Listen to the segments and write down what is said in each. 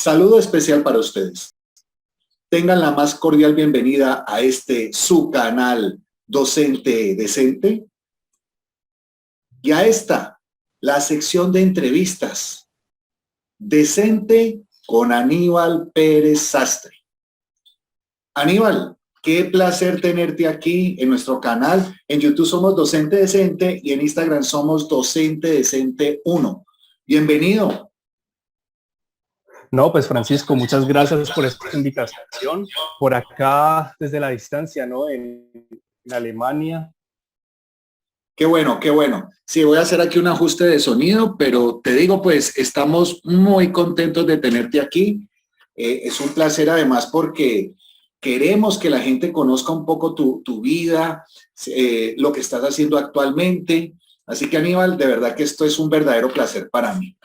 Saludo especial para ustedes. Tengan la más cordial bienvenida a su canal Docente Decente y a la sección de entrevistas Decente con Aníbal Pérez Sastre. Aníbal, qué placer tenerte aquí en nuestro canal. En YouTube somos Docente Decente y en Instagram somos Docente Decente 1. Bienvenido. No, pues Francisco, muchas gracias por esta invitación. Por acá, desde la distancia, ¿no? En Alemania. Qué bueno, qué bueno. Sí, voy a hacer aquí un ajuste de sonido, pero te digo, pues, estamos muy contentos de tenerte aquí. Es un placer además porque queremos que la gente conozca un poco tu vida, lo que estás haciendo actualmente. Así que, Aníbal, de verdad que esto es un verdadero placer para mí.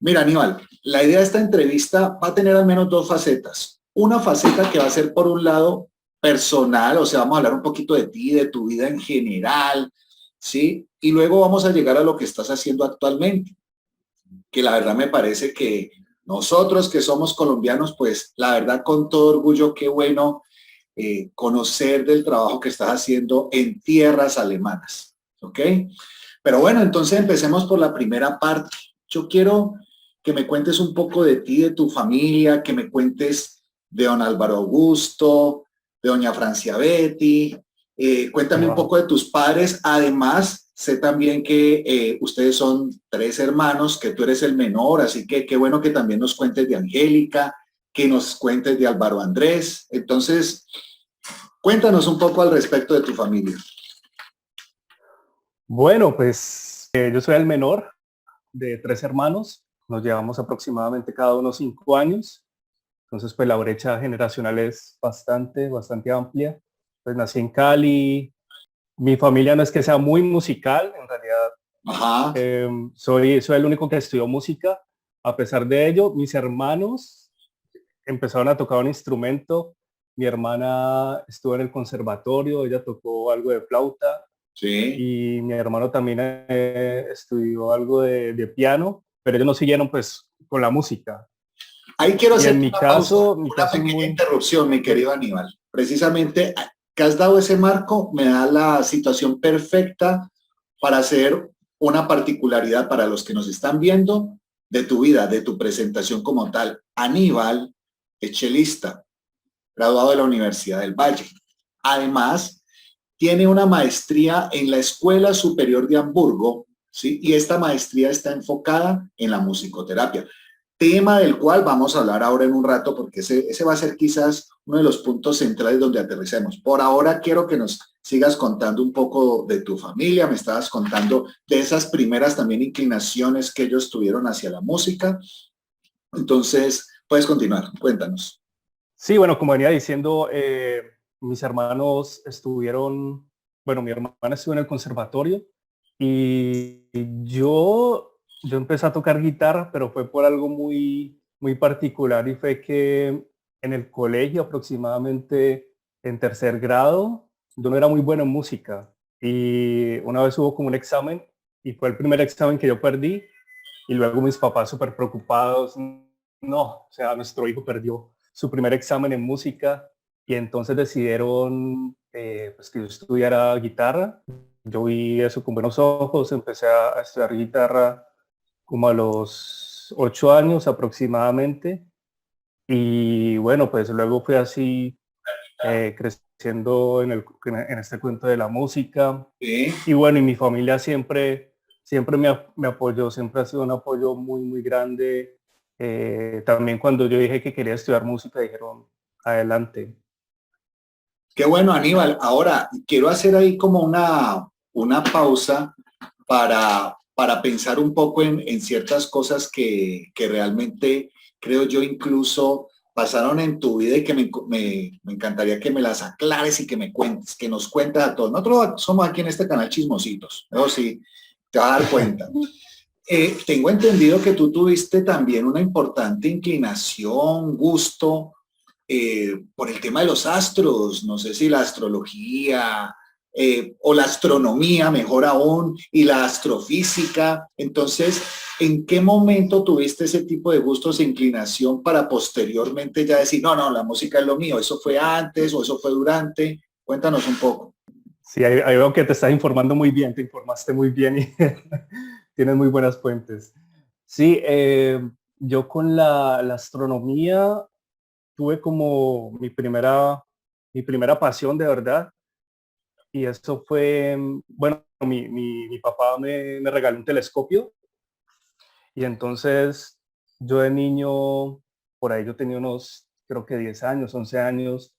Mira, Aníbal, la idea de esta entrevista va a tener al menos dos facetas. Una faceta que va a ser, por un lado, personal, o sea, vamos a hablar un poquito de ti, de tu vida en general, ¿sí? Y luego vamos a llegar a lo que estás haciendo actualmente, que la verdad me parece que nosotros que somos colombianos, pues la verdad con todo orgullo, qué bueno conocer del trabajo que estás haciendo en tierras alemanas, ¿ok? Pero bueno, entonces empecemos por la primera parte. Yo quiero que me cuentes un poco de ti, de tu familia, que me cuentes de don Álvaro Augusto, de doña Francia Betty. Cuéntame un poco de tus padres. Además, sé también que ustedes son 3 hermanos, que tú eres el menor, así que qué bueno que también nos cuentes de Angélica, que nos cuentes de Álvaro Andrés. Entonces, cuéntanos un poco al respecto de tu familia. Bueno, pues yo soy el menor de 3 hermanos. Nos llevamos aproximadamente cada uno 5 años. Entonces, pues la brecha generacional es bastante amplia. Pues nací en Cali. Mi familia no es que sea muy musical, en realidad. Ajá. Soy el único que estudió música. A pesar de ello, mis hermanos empezaron a tocar un instrumento. Mi hermana estuvo en el conservatorio, ella tocó algo de flauta. Sí. Y mi hermano también estudió algo de piano, pero ellos no siguieron pues con la música. Ahí quiero Y hacer en mi caso una es pequeña muy... interrupción, mi querido Aníbal. Precisamente que has dado ese marco me da la situación perfecta para hacer una particularidad para los que nos están viendo de tu vida, de tu presentación como tal. Aníbal es chelista, graduado de la Universidad del Valle. Además, tiene una maestría en la Escuela Superior de Hamburgo, ¿sí? Y esta maestría está enfocada en la musicoterapia, tema del cual vamos a hablar ahora en un rato, porque ese va a ser quizás uno de los puntos centrales donde aterricemos. Por ahora quiero que nos sigas contando un poco de tu familia. Me estabas contando de esas primeras también inclinaciones que ellos tuvieron hacia la música. Entonces, puedes continuar, cuéntanos. Sí, bueno, como venía diciendo, mis hermanos estuvieron, bueno, mi hermana estuvo en el conservatorio y yo empecé a tocar guitarra, pero fue por algo muy particular y fue que en el colegio aproximadamente en tercer grado, yo no era muy bueno en música y una vez hubo como un examen y fue el primer examen que yo perdí y luego mis papás súper preocupados, no, o sea, nuestro hijo perdió su primer examen en música y entonces decidieron pues que yo estudiara guitarra. Yo vi eso con buenos ojos, empecé a estudiar guitarra como a los 8 años aproximadamente y bueno, pues luego fui así creciendo en este cuento de la música. Sí. Y bueno, y mi familia siempre me apoyó, siempre ha sido un apoyo muy grande. También cuando yo dije que quería estudiar música, dijeron, adelante. Qué bueno, Aníbal. Ahora, quiero hacer ahí como una pausa para pensar un poco en ciertas cosas que realmente creo yo incluso pasaron en tu vida y que me encantaría que me las aclares y que me cuentes, que nos cuentes a todos. Nosotros somos aquí en este canal chismositos, ¿no? Sí, te vas a dar cuenta. Tengo entendido que tú tuviste también una importante inclinación, gusto por el tema de los astros, no sé si la astrología, o la astronomía, mejor aún, y la astrofísica. Entonces, ¿en qué momento tuviste ese tipo de gustos e inclinación para posteriormente ya decir, no, no, la música es lo mío? ¿Eso fue antes o eso fue durante? Cuéntanos un poco. Sí, ahí veo que te estás informando muy bien, te informaste muy bien y tienes muy buenas fuentes. Sí, yo con la astronomía tuve como mi primera pasión de verdad, y eso fue, bueno, mi papá me regaló un telescopio, y entonces yo de niño, por ahí yo tenía unos, creo que 10 años, 11 años,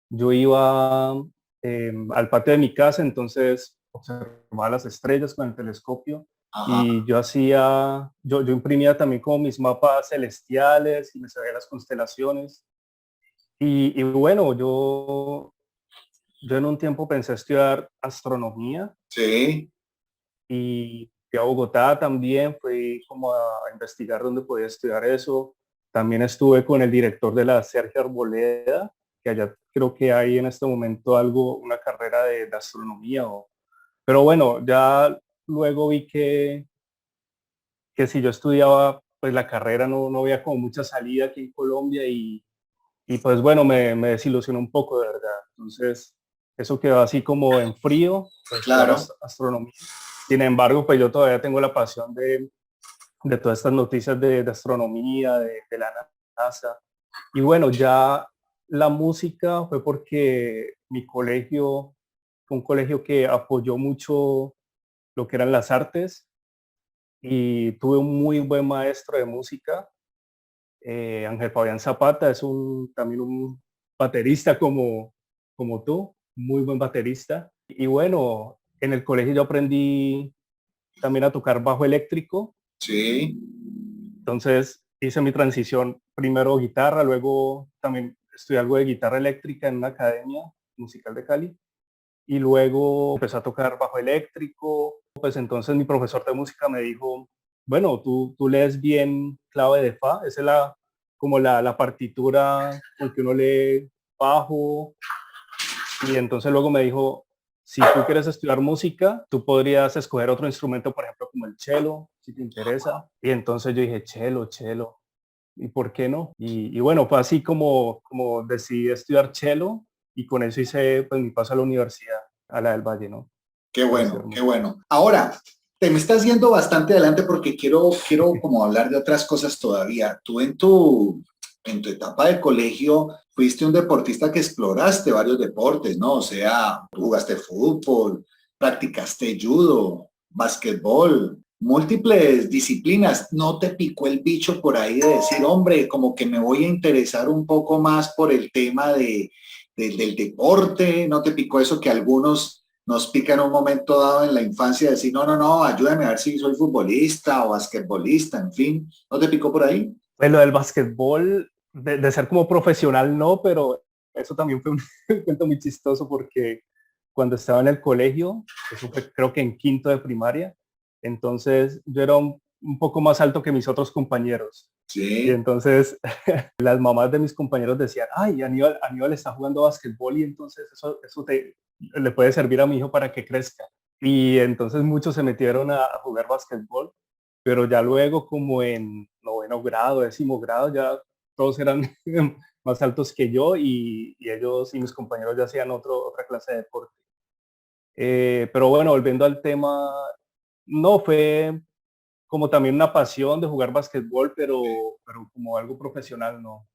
yo iba al patio de mi casa, entonces observaba las estrellas con el telescopio, Ajá, y yo imprimía también como mis mapas celestiales y me sabía las constelaciones. Y bueno, yo en un tiempo pensé estudiar astronomía sí, y fui a Bogotá también, fui como a investigar dónde podía estudiar eso. También estuve con el director de la Sergio Arboleda, que allá creo que hay en este momento algo, una carrera de astronomía. Pero bueno, ya luego vi que si yo estudiaba, pues la carrera no había como mucha salida aquí en Colombia, y pues bueno, me desilusionó un poco de verdad. Entonces, eso quedó así como en frío, pues estudiar claro. astronomía. Sin embargo, pues yo todavía tengo la pasión de todas estas noticias de astronomía, de la NASA. Y bueno, ya la música fue porque mi colegio fue un colegio que apoyó mucho lo que eran las artes, y tuve un muy buen maestro de música, Ángel Fabián Zapata, es también un baterista como tú, muy buen baterista. Y bueno, en el colegio yo aprendí también a tocar bajo eléctrico. Sí, Entonces hice mi transición, primero guitarra, luego también estudié algo de guitarra eléctrica en una academia musical de Cali, y luego empecé a tocar bajo eléctrico. Pues entonces mi profesor de música me dijo, bueno, tú lees bien clave de fa, esa es como la partitura con que uno lee bajo. Y entonces luego me dijo, si tú quieres estudiar música, tú podrías escoger otro instrumento, por ejemplo, como el cello, si te interesa. Y entonces yo dije, cello, ¿y por qué no? Y bueno, fue así como decidí estudiar cello, y con eso hice pues mi paso a la universidad, a la del Valle, ¿no? qué De estudiar bueno, qué música. bueno. Ahora, te me estás yendo bastante adelante porque quiero como hablar de otras cosas todavía. Tú en tu etapa de colegio fuiste un deportista que exploraste varios deportes, ¿no? O sea, jugaste fútbol, practicaste judo, básquetbol, múltiples disciplinas. ¿No te picó el bicho por ahí de decir, hombre, como que me voy a interesar un poco más por el tema del deporte? ¿No te picó eso que algunos nos pica en un momento dado en la infancia decir, no, no, no, ayúdame a ver si soy futbolista o basquetbolista, en fin? ¿No te picó por ahí? Pues lo del básquetbol, de ser como profesional, no, pero eso también fue un cuento muy chistoso, porque cuando estaba en el colegio, eso fue creo que en quinto de primaria, entonces yo era un poco más alto que mis otros compañeros. Y Sí, entonces las mamás de mis compañeros decían, ay, Aníbal está jugando básquetbol, y entonces eso le puede servir a mi hijo para que crezca. Y entonces muchos se metieron a jugar básquetbol, pero ya luego como en noveno grado, décimo grado, ya todos eran más altos que yo, y ellos y mis compañeros ya hacían otra clase de deporte. Pero bueno, volviendo al tema, no fue como también una pasión de jugar básquetbol, pero como algo profesional, no.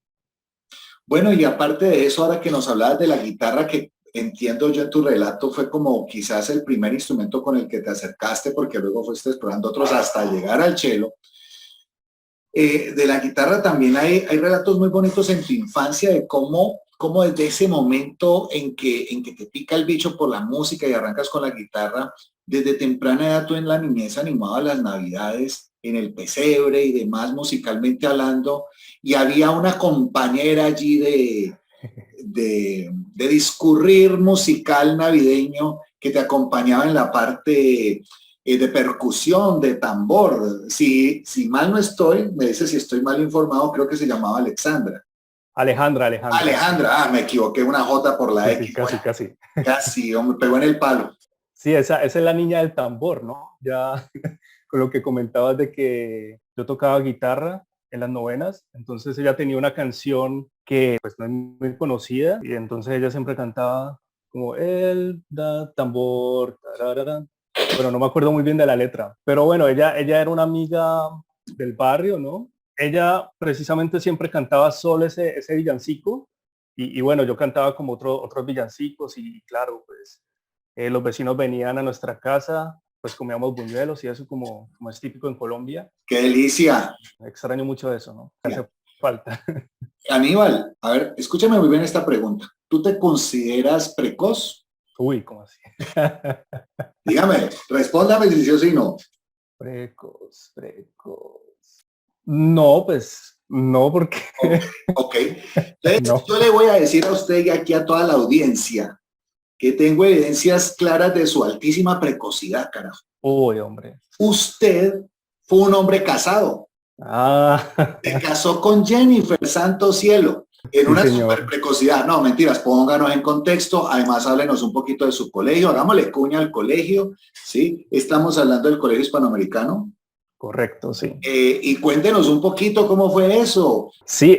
bueno, y aparte de eso, ahora que nos hablabas de la guitarra, que entiendo yo en tu relato fue como quizás el primer instrumento con el que te acercaste, porque luego fuiste explorando otros hasta llegar al cello. De la guitarra también hay relatos muy bonitos en tu infancia de cómo desde ese momento en que te pica el bicho por la música y arrancas con la guitarra, desde temprana edad tú en la niñez animabas las navidades en el pesebre y demás musicalmente hablando, y había una compañera allí de discurrir musical navideño que te acompañaba en la parte de percusión, de tambor. Si mal no estoy, me dice si estoy mal informado, creo que se llamaba Alexandra. Alejandra, Alejandra. Alejandra, me equivoqué, una J por la Sí, X. sí, casi, Bueno, casi. casi, hombre, pegó en el palo. Sí, esa es la niña del tambor, ¿no? Ya con lo que comentabas de que yo tocaba guitarra en las novenas, entonces ella tenía una canción que pues no es muy conocida y entonces ella siempre cantaba como el da tambor, tararara. Bueno, no me acuerdo muy bien de la letra, pero bueno, ella era una amiga del barrio, ¿no? Ella precisamente siempre cantaba solo ese villancico y bueno, yo cantaba como otros villancicos y claro, pues los vecinos venían a nuestra casa, pues comíamos buñuelos y eso como es típico en Colombia. ¡Qué delicia! Extraño mucho eso, ¿no? Me hace falta. Aníbal, a ver, escúchame muy bien esta pregunta. ¿Tú te consideras precoz? Uy, ¿cómo así? Dígame, respóndame si sí o si no. Precoz, precoz. No, pues no, porque Ok, ok. Entonces, no. yo le voy a decir a usted y aquí a toda la audiencia que tengo evidencias claras de su altísima precocidad, carajo. Uy, hombre. Usted fue un hombre casado. Ah, Se casó con Jennifer, santo cielo, en sí, una super señor. precocidad. No, mentiras, pónganos en contexto. Además, háblenos un poquito de su colegio. Hagámosle cuña al colegio, ¿sí? Estamos hablando del Colegio Hispanoamericano. Correcto, sí. Y cuéntenos un poquito cómo fue eso. Sí,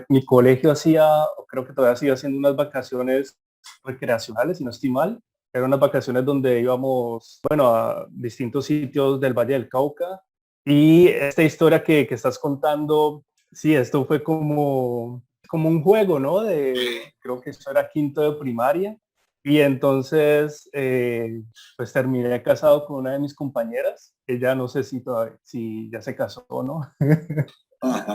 mi colegio hacía, creo que todavía sigue haciendo unas vacaciones recreacionales, si no estoy mal. Eran unas vacaciones donde íbamos, bueno, a distintos sitios del Valle del Cauca. Y esta historia que estás contando, sí, esto fue como un juego, ¿no? Creo que eso era quinto de primaria. Y entonces, pues terminé casado con una de mis compañeras. Ella no sé si ya se casó o no.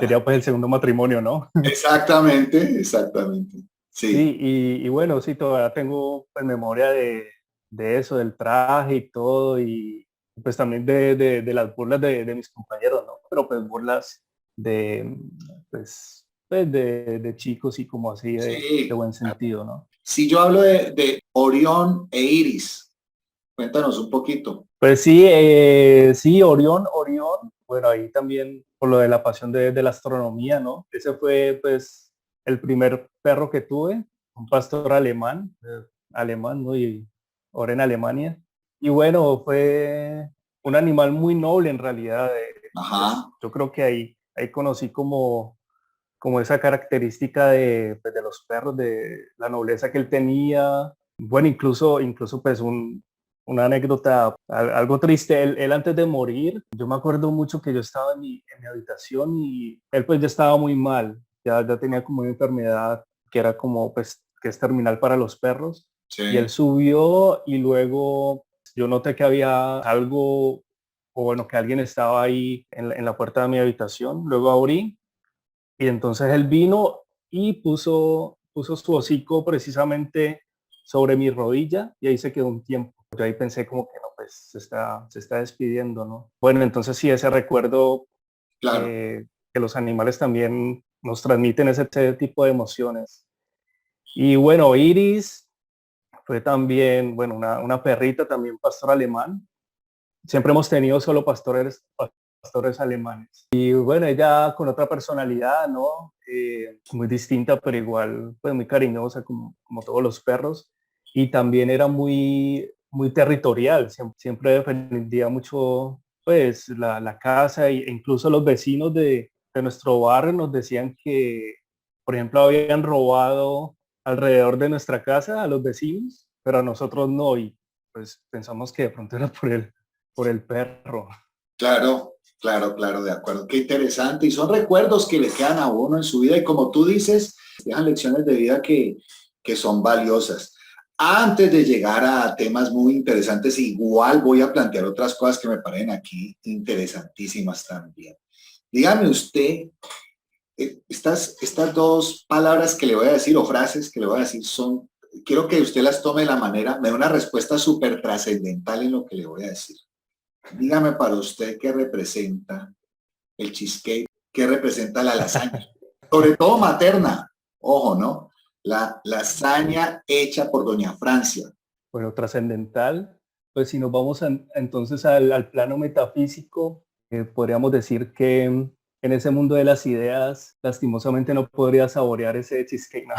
Sería pues el segundo matrimonio, ¿no? Exactamente, exactamente. Sí, Sí, y bueno, sí, todavía tengo pues memoria de eso, del traje y todo, y pues también de las burlas de mis compañeros, ¿no? Pero pues burlas de, de chicos y como así de sí. buen sentido, ¿no? Si yo hablo de Orión e Iris, cuéntanos un poquito. Pues sí, sí, Orión, bueno, ahí también por lo de la pasión de la astronomía, ¿no? Ese fue pues el primer perro que tuve, un pastor alemán, alemán, ¿no? Y ahora en Alemania. Y bueno, fue un animal muy noble en realidad. Pues Ajá, yo creo que ahí conocí como esa característica pues, de los perros, de la nobleza que él tenía. Bueno, incluso pues una anécdota, algo triste, él antes de morir, yo me acuerdo mucho que yo estaba en mi habitación y él pues ya estaba muy mal, ya tenía como una enfermedad que era como pues que es terminal para los perros y él sí. subió y luego yo noté que había algo o bueno, que alguien estaba ahí en la puerta de mi habitación, luego abrí y entonces él vino y puso su hocico precisamente sobre mi rodilla y ahí se quedó un tiempo. Yo ahí pensé como que no, pues se está despidiendo, ¿no? Bueno, entonces sí, ese recuerdo Claro. que los animales también nos transmiten ese tipo de emociones. Y bueno, Iris fue también, bueno, una perrita, también pastor alemán. Siempre hemos tenido solo pastores alemanes. Y bueno, ella con otra personalidad, ¿no? Muy distinta, pero igual, pues muy cariñosa, como todos los perros. Y también era muy territorial, siempre defendía mucho, pues, la casa e incluso los vecinos de nuestro barrio nos decían que, por ejemplo, habían robado alrededor de nuestra casa a los vecinos, pero a nosotros no. Y pues pensamos que de pronto era por el perro. Claro, claro, claro, de acuerdo. Qué interesante. Y son recuerdos que le quedan a uno en su vida y como tú dices, dejan lecciones de vida que son valiosas. Antes de llegar a temas muy interesantes, igual voy a plantear otras cosas que me parecen aquí interesantísimas también. Dígame usted, estas dos palabras que le voy a decir o frases que le voy a decir son, quiero que usted las tome de la manera, me dé una respuesta súper trascendental en lo que le voy a decir. Dígame para usted qué representa el cheesecake, qué representa la lasaña, sobre todo materna, ojo, ¿no? La lasaña hecha por Doña Francia. Bueno, trascendental, pues si nos vamos entonces al plano metafísico, podríamos decir que en ese mundo de las ideas, lastimosamente no podría saborear ese cheesecake. No,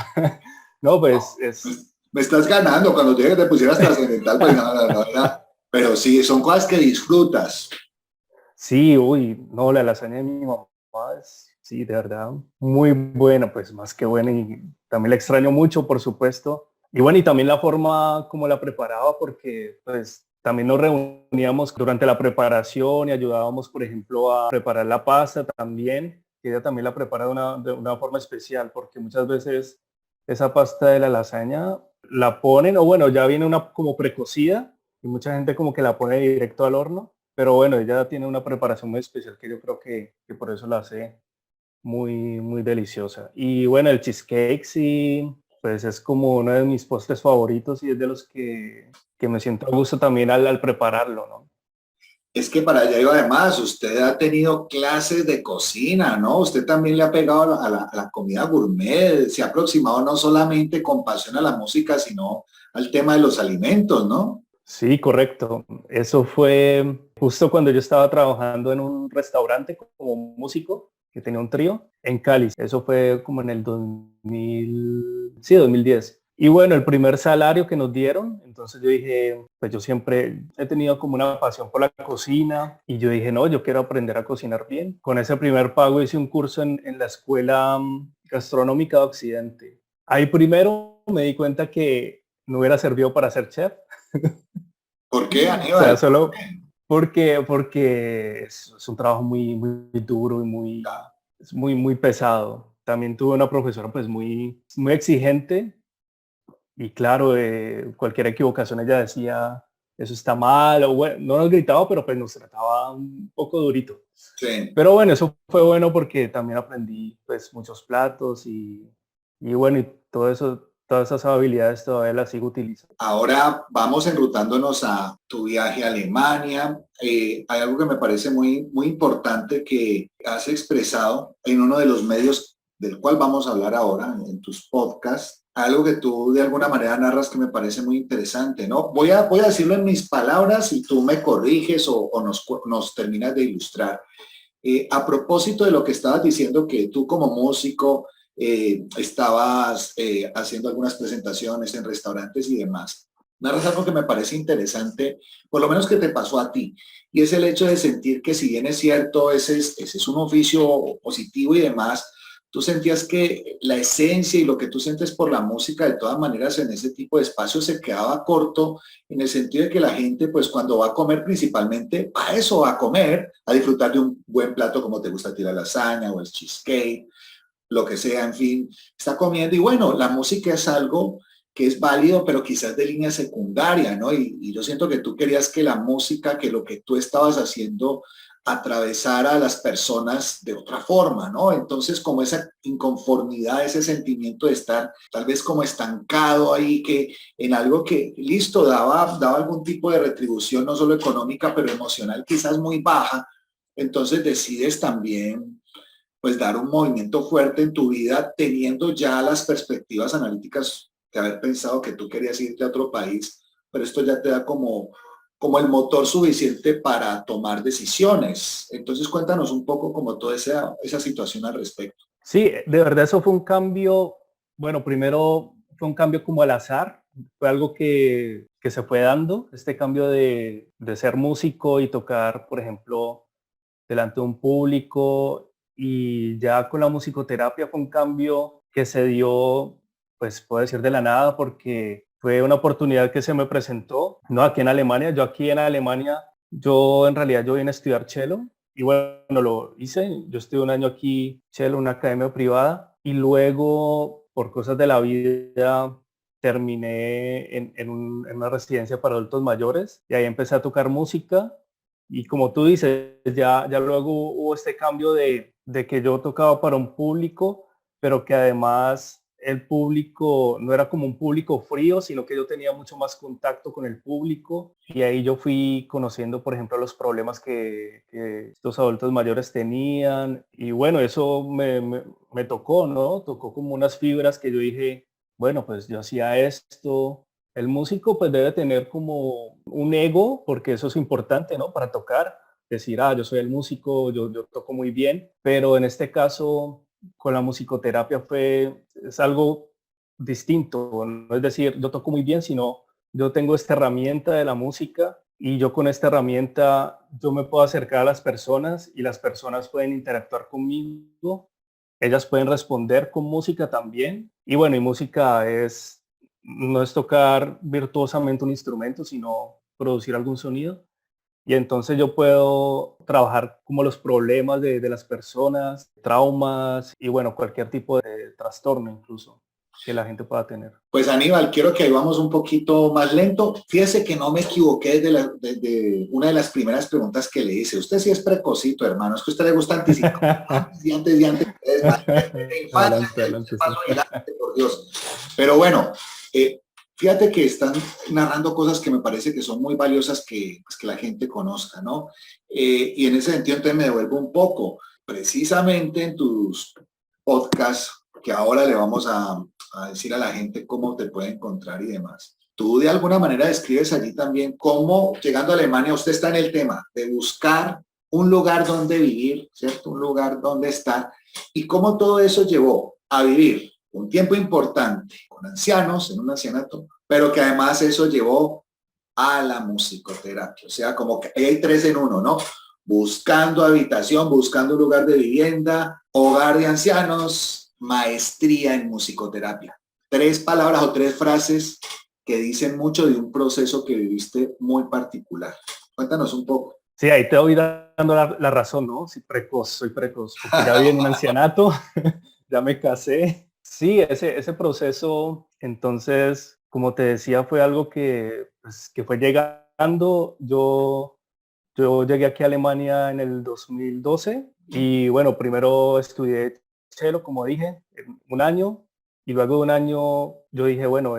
no pues es... Me estás ganando cuando te dije que te pusieras trascendental, pues no. Pero sí, son cosas que disfrutas. Sí, uy, no, la lasaña de mi mamá es, sí, de verdad, muy buena, pues más que buena y también la extraño mucho, por supuesto. Y bueno, y también la forma como la preparaba, porque pues también nos reuníamos durante la preparación y ayudábamos, por ejemplo, a preparar la pasta también, que ella también la prepara de una forma especial, porque muchas veces esa pasta de la lasaña la ponen, o bueno, ya viene una como precocida y mucha gente como que la pone directo al horno, pero bueno, ella tiene una preparación muy especial que yo creo que por eso la hace muy, muy deliciosa. Y bueno, el cheesecake sí, pues es como uno de mis postres favoritos y es de los que me siento a gusto también al prepararlo, ¿no? Es que para allá iba además, usted ha tenido clases de cocina, ¿no? Usted también le ha pegado a la comida gourmet, se ha aproximado no solamente con pasión a la música, sino al tema de los alimentos, ¿no? Sí, correcto. Eso fue justo cuando yo estaba trabajando en un restaurante como músico, que tenía un trío en Cali. Eso fue como en el 2000, sí, 2010. Y bueno, el primer salario que nos dieron, entonces yo dije, pues yo siempre he tenido como una pasión por la cocina y yo dije, no, yo quiero aprender a cocinar bien. Con ese primer pago hice un curso en la Escuela Gastronómica de Occidente. Ahí primero me di cuenta que no hubiera servido para ser chef. ¿Por qué, O sea, Aníbal? solo porque es un trabajo muy, muy duro y muy, es muy, muy pesado. También tuve una profesora pues muy, muy exigente y claro, cualquier equivocación ella decía, eso está mal, o bueno, no nos gritaba, pero pues nos trataba un poco durito. Sí. Pero bueno, eso fue bueno porque también aprendí pues muchos platos y bueno, y todo eso, todas esas habilidades todavía las sigo utilizando. Ahora vamos enrutándonos a tu viaje a Alemania. Hay algo que me parece muy importante que has expresado en uno de los medios del cual vamos a hablar ahora, en tus podcasts. Algo que tú de alguna manera narras que me parece muy interesante, ¿no? Voy a decirlo en mis palabras y tú me corriges o nos terminas de ilustrar. A propósito de lo que estabas diciendo, que tú como músico estabas haciendo algunas presentaciones en restaurantes y demás. Narras algo que me parece interesante, por lo menos que te pasó a ti, y es el hecho de sentir que si bien es cierto, ese es un oficio positivo y demás, tú sentías que la esencia y lo que tú sientes por la música de todas maneras en ese tipo de espacios se quedaba corto en el sentido de que la gente pues cuando va a comer principalmente a eso, va a comer, a disfrutar de un buen plato como te gusta a ti la lasaña o el cheesecake, lo que sea, en fin, está comiendo y bueno, la música es algo que es válido, pero quizás de línea secundaria, ¿no? Y yo siento que tú querías que la música, que lo que tú estabas haciendo atravesara a las personas de otra forma, ¿no? Entonces, como esa inconformidad, ese sentimiento de estar tal vez como estancado ahí, que en algo que, listo, daba algún tipo de retribución, no solo económica, pero emocional quizás muy baja, entonces decides también pues dar un movimiento fuerte en tu vida teniendo ya las perspectivas analíticas de haber pensado que tú querías irte a otro país, pero esto ya te da como el motor suficiente para tomar decisiones. Entonces cuéntanos un poco como toda esa situación al respecto. Sí, de verdad eso fue un cambio, bueno, primero fue un cambio como al azar, fue algo que se fue dando, este cambio de ser músico y tocar, por ejemplo, delante de un público y ya con la musicoterapia fue un cambio que se dio, pues puedo decir de la nada, porque fue una oportunidad que se me presentó, no aquí en Alemania, yo aquí en Alemania, yo en realidad yo vine a estudiar cello y bueno, lo hice, yo estuve un año aquí, cello, una academia privada y luego por cosas de la vida terminé en una residencia para adultos mayores y ahí empecé a tocar música y como tú dices, ya luego hubo este cambio de que yo tocaba para un público, pero que además el público no era como un público frío, sino que yo tenía mucho más contacto con el público y ahí yo fui conociendo, por ejemplo, los problemas que estos adultos mayores tenían y bueno, eso me tocó, ¿no? Tocó como unas fibras que yo dije, bueno, pues yo hacía esto, el músico pues debe tener como un ego, porque eso es importante, ¿no? Para tocar, decir, yo soy el músico, yo toco muy bien, pero en este caso con la musicoterapia es algo distinto, no es decir, yo toco muy bien, sino yo tengo esta herramienta de la música y yo con esta herramienta yo me puedo acercar a las personas y las personas pueden interactuar conmigo, ellas pueden responder con música también. Y bueno, y música no es tocar virtuosamente un instrumento, sino producir algún sonido. Y entonces yo puedo trabajar como los problemas de las personas, traumas y bueno, cualquier tipo de trastorno incluso que la gente pueda tener. Pues Aníbal, quiero que ahí vamos un poquito más lento. Fíjese que no me equivoqué desde una de las primeras preguntas que le hice. Usted sí es precocito, hermano. Es que a usted le gusta anticipar. antes. Adelante, adelante, Paso adelante, por Dios. Pero bueno, fíjate que están narrando cosas que me parece que son muy valiosas pues, que la gente conozca, ¿no? Y en ese sentido, entonces me devuelvo un poco. Precisamente en tus podcasts, que ahora le vamos a decir a la gente cómo te puede encontrar y demás. Tú de alguna manera describes allí también cómo, llegando a Alemania, usted está en el tema de buscar un lugar donde vivir, ¿cierto? Un lugar donde estar, y cómo todo eso llevó a vivir un tiempo importante con ancianos, en un ancianato, pero que además eso llevó a la musicoterapia. O sea, como que hay 3 en 1, ¿no? Buscando habitación, buscando un lugar de vivienda, hogar de ancianos, maestría en musicoterapia. 3 palabras o 3 frases que dicen mucho de un proceso que viviste muy particular. Cuéntanos un poco. Sí, ahí te voy dando la razón, ¿no? Sí, soy precoz, porque ya viví en un ancianato, ya me casé. Sí, ese proceso, entonces, como te decía, fue algo pues, que fue llegando. Yo llegué aquí a Alemania en el 2012 y bueno, primero estudié cello, como dije, un año, y luego de un año yo dije, bueno,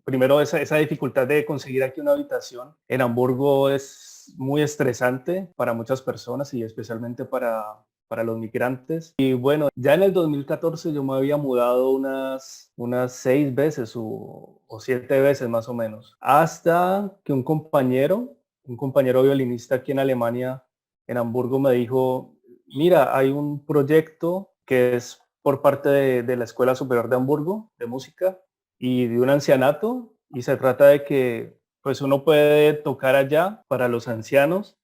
primero esa dificultad de conseguir aquí una habitación en Hamburgo es muy estresante para muchas personas y especialmente para los migrantes. Y bueno, ya en el 2014 yo me había mudado unas 6 veces o 7 veces más o menos, hasta que un compañero violinista aquí en Alemania, en Hamburgo, me dijo, mira, hay un proyecto que es por parte de la Escuela Superior de Hamburgo de Música y de un ancianato, y se trata de que pues uno puede tocar allá para los ancianos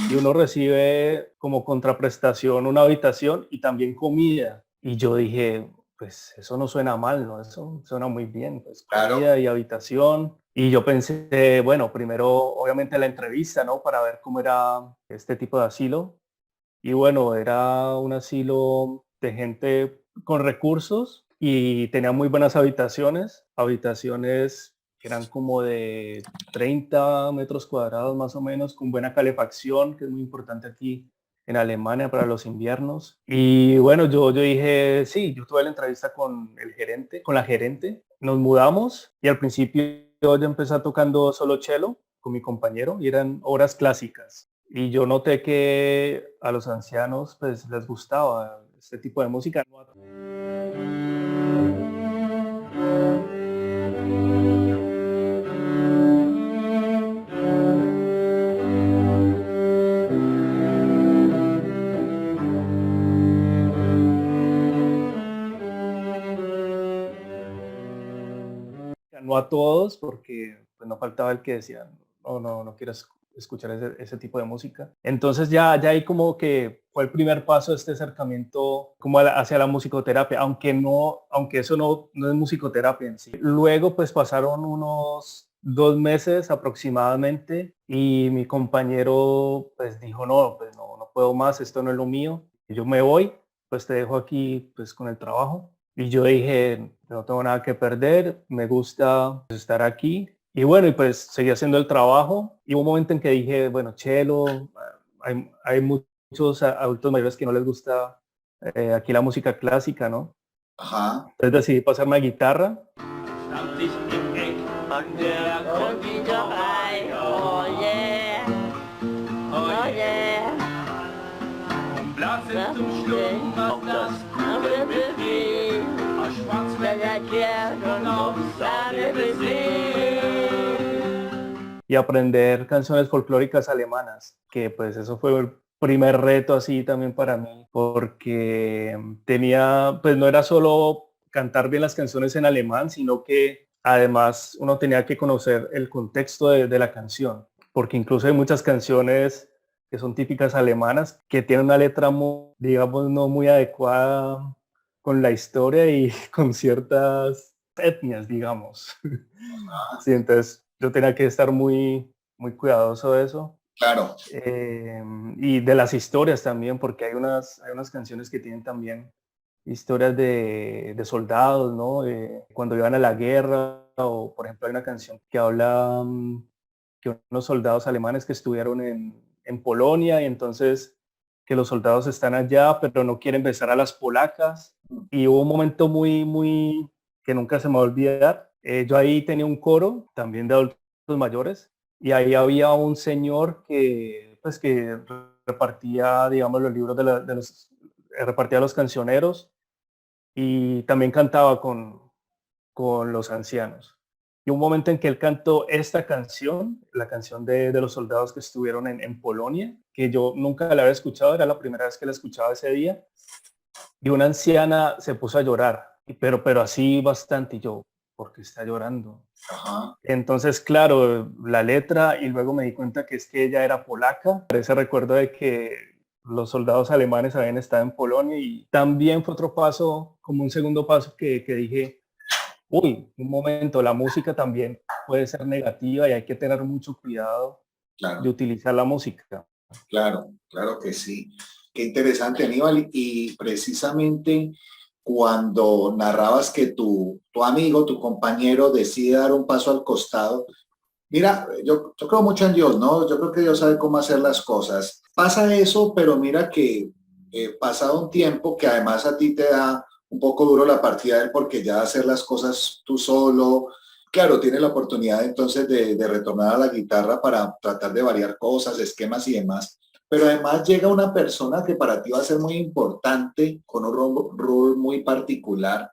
y uno recibe como contraprestación una habitación y también comida. Y yo dije, pues eso no suena mal, ¿no? Eso suena muy bien, pues comida Claro. y habitación. Y yo pensé, bueno, primero obviamente la entrevista, ¿no? Para ver cómo era este tipo de asilo. Y bueno, era un asilo de gente con recursos y tenía muy buenas habitaciones que eran como de 30 metros cuadrados más o menos, con buena calefacción, que es muy importante aquí en Alemania para los inviernos. Y bueno, yo dije, sí, yo tuve la entrevista con la gerente, nos mudamos y al principio yo empecé tocando solo cello con mi compañero y eran obras clásicas. Y yo noté que a los ancianos pues les gustaba este tipo de música. No a todos, porque pues, no faltaba el que decía, no quiero escuchar ese tipo de música. Entonces ya ahí como que fue el primer paso de este acercamiento como hacia la musicoterapia, aunque eso no es musicoterapia en sí. Luego pues pasaron unos 2 meses aproximadamente y mi compañero pues dijo, no, pues no puedo más, esto no es lo mío, yo me voy, pues te dejo aquí pues con el trabajo. Y yo dije, no tengo nada que perder, me gusta pues, estar aquí. Y bueno, y pues seguí haciendo el trabajo. Y hubo un momento en que dije, bueno, Chelo, hay muchos adultos mayores que no les gusta aquí la música clásica, ¿no? Ajá. Entonces decidí pasarme a guitarra. y aprender canciones folclóricas alemanas, que pues eso fue el primer reto así también para mí, porque tenía, pues no era solo cantar bien las canciones en alemán, sino que además uno tenía que conocer el contexto de la canción, porque incluso hay muchas canciones que son típicas alemanas, que tienen una letra muy, digamos, no muy adecuada con la historia y con ciertas etnias, digamos. Sí, entonces yo tenía que estar muy, muy cuidadoso de eso. Claro, Y de las historias también, porque hay unas canciones que tienen también historias de soldados, ¿no? Cuando iban a la guerra, o por ejemplo hay una canción que habla que unos soldados alemanes que estuvieron en Polonia y entonces que los soldados están allá, pero no quieren besar a las polacas. Y hubo un momento muy, muy, que nunca se me va a olvidar. Yo ahí tenía un coro también de adultos mayores y ahí había un señor que, pues, que repartía, digamos, los libros de los, repartía a los cancioneros y también cantaba con los ancianos. Y un momento en que él cantó esta canción, la canción de los soldados que estuvieron en Polonia, que yo nunca la había escuchado, era la primera vez que la escuchaba ese día, y una anciana se puso a llorar, pero así bastante, y yo, ¿por qué está llorando? ajá, Entonces, claro, la letra, y luego me di cuenta que es que ella era polaca, ese recuerdo de que los soldados alemanes habían estado en Polonia, y también fue otro paso, como un segundo paso que dije, uy, un momento, la música también puede ser negativa y hay que tener mucho cuidado de claro, utilizar la música. claro, claro que sí. Qué interesante, Aníbal. Y precisamente cuando narrabas que tu amigo, tu compañero decide dar un paso al costado, mira, yo creo mucho en Dios, ¿no? Yo creo que Dios sabe cómo hacer las cosas. Pasa eso, pero mira que pasado un tiempo que además a ti te da un poco duro la partida de él porque ya hacer las cosas tú solo, claro, tienes la oportunidad entonces de retornar a la guitarra para tratar de variar cosas, esquemas y demás. Pero además llega una persona que para ti va a ser muy importante, con un rol muy particular,